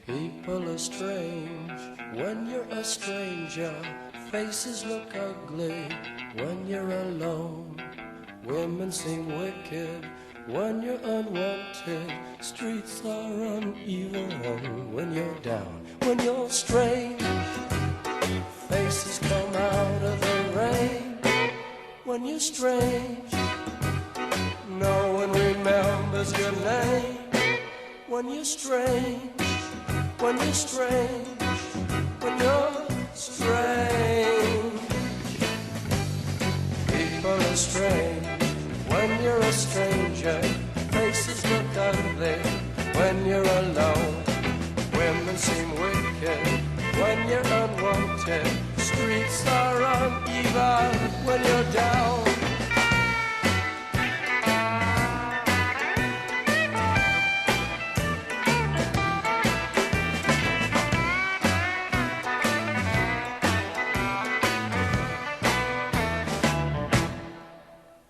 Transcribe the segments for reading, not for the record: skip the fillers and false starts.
People are strange when you're a stranger. Faces look ugly when you're alone. Women seem wicked when you're unwanted. Streets are uneven when you're down. When you're strange, faces come out of the rain. When you're strange, no one remembers your name. When you're strange, when you're strange, when you're strange. People are strange when you're a stranger. Faces look ugly when you're alone. Women seem wicked when you're unwanted. Streets are uneven when you're down.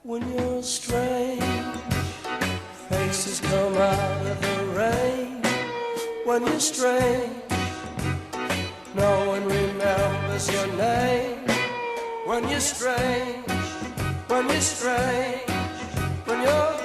When you're strange, faces come out of the rain. When you're strange, no one remembers your name. When you're strange, when you're strange, when you're